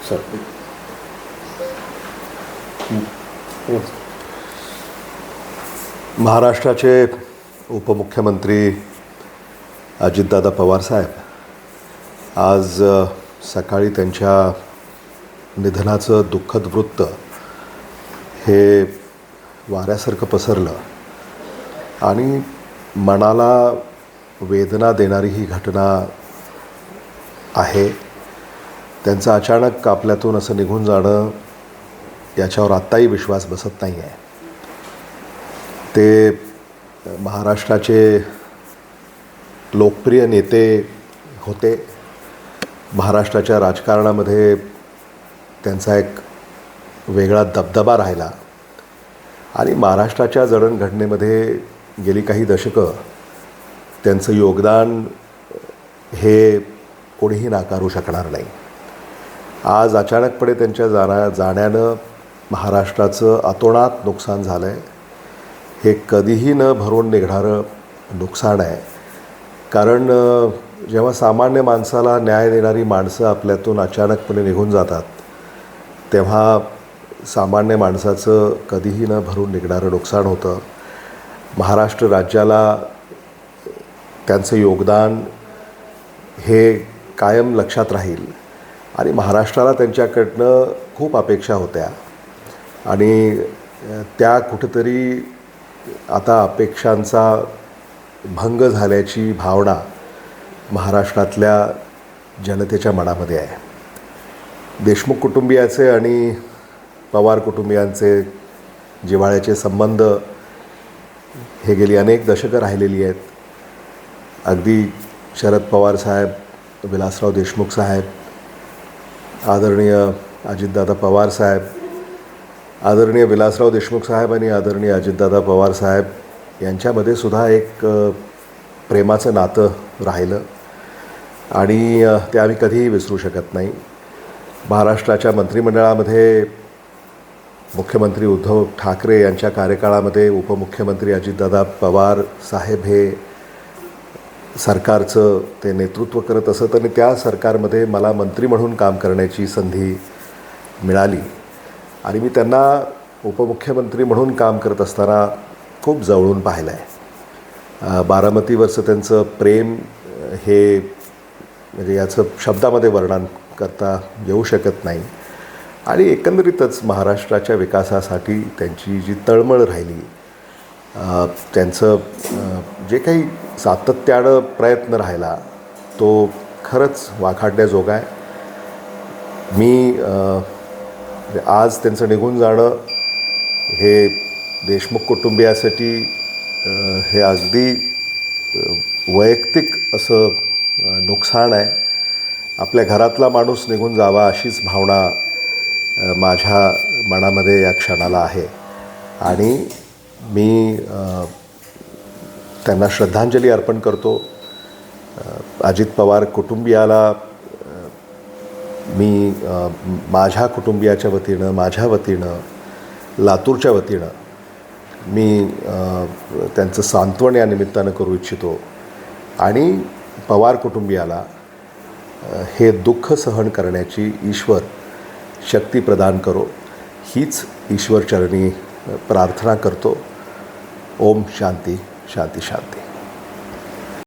Sir महाराष्ट्राचे उपमुख्यमंत्री अजितदादा पवार साहेब आज सकाळी त्यांच्या निधनाचं दुःखद वृत्त हे वाऱ्यासारखं पसरलं आणि मनाला वेदना देणारी ही घटना आहे. त्यांचं अचानक आपल्यातून असं निघून जाणं याच्यावर आत्ताही विश्वास बसत नाही आहे. ते महाराष्ट्राचे लोकप्रिय नेते होते. महाराष्ट्राच्या राजकारणामध्ये त्यांचा एक वेगळा दबदबा राहिला आणि महाराष्ट्राच्या जडणघडणेमध्ये गेली काही दशकं त्यांचं योगदान हे कोणीही नाकारू शकणार नाही. आज अचानकपणे त्यांच्या जाण्यानं महाराष्ट्राचं अतोनात नुकसान झालं आहे. हे कधीही न भरून निघणारं नुकसान आहे. कारण जेव्हा सामान्य माणसाला न्याय देणारी माणसं आपल्यातून अचानकपणे निघून जातात तेव्हा सामान्य माणसाचं कधीही न भरून निघणारं नुकसान होतं. महाराष्ट्र राज्याला त्यांचं योगदान हे कायम लक्षात राहील आणि महाराष्ट्राला त्यांच्याकडनं खूप अपेक्षा होत्या आणि त्या कुठेतरी आता अपेक्षांचा भंग झाल्याची भावना महाराष्ट्रातल्या जनतेच्या मनामध्ये आहे. देशमुख कुटुंबियाचे आणि पवार कुटुंबियांचे जिव्हाळ्याचे संबंध हे गेली अनेक दशकं राहिलेली आहेत. अगदी शरद पवार साहेब, विलासराव देशमुख साहेब, आदरणीय अजितदादा पवार साहेब, आदरणीय विलासराव देशमुख साहेब आणि आदरणीय अजितदादा पवार साहेब यांच्यामध्ये सुद्धा एक प्रेमाचं नातं राहिलं आणि ते आम्ही कधीही विसरू शकत नाही. महाराष्ट्राच्या मंत्रिमंडळामध्ये मुख्यमंत्री उद्धव ठाकरे यांच्या कार्यकाळामध्ये उपमुख्यमंत्री अजितदादा पवार साहेब हे सरकारचं ते नेतृत्व करत असत आणि त्या सरकारमध्ये मला मंत्री म्हणून काम करण्याची संधी मिळाली आणि मी त्यांना उपमुख्यमंत्री म्हणून काम करत असताना खूप जवळून पाहिलं आहे. बारामतीवरचं त्यांचं प्रेम हे म्हणजे याचं शब्दामध्ये वर्णन करता येऊ शकत नाही आणि एकंदरीतच महाराष्ट्राच्या विकासासाठी त्यांची जी तळमळ राहिली, त्यांचं जे काही सातत्यानं प्रयत्न राहिला तो खरंच वाखाणण्याजोगा आहे. मी आज त्यांचं निघून जाणं हे देशमुख कुटुंबियासाठी हे अगदी वैयक्तिक असं नुकसान आहे. आपल्या घरातला माणूस निघून जावा अशीच भावना माझ्या मनामध्ये या क्षणाला आहे आणि मी त्यांना श्रद्धांजली अर्पण करतो. अजित पवार कुटुंबियाला मी माझ्या कुटुंबियाच्या वतीनं, माझ्या वतीनं, लातूरच्या वतीनं मी त्यांचं सांत्वन या निमित्तानं करू इच्छितो आणि पवार कुटुंबियाला हे दुःख सहन करण्याची ईश्वर शक्ती प्रदान करो हीच ईश्वरचरणी प्रार्थना करतो. ओम शांती शांती शांती.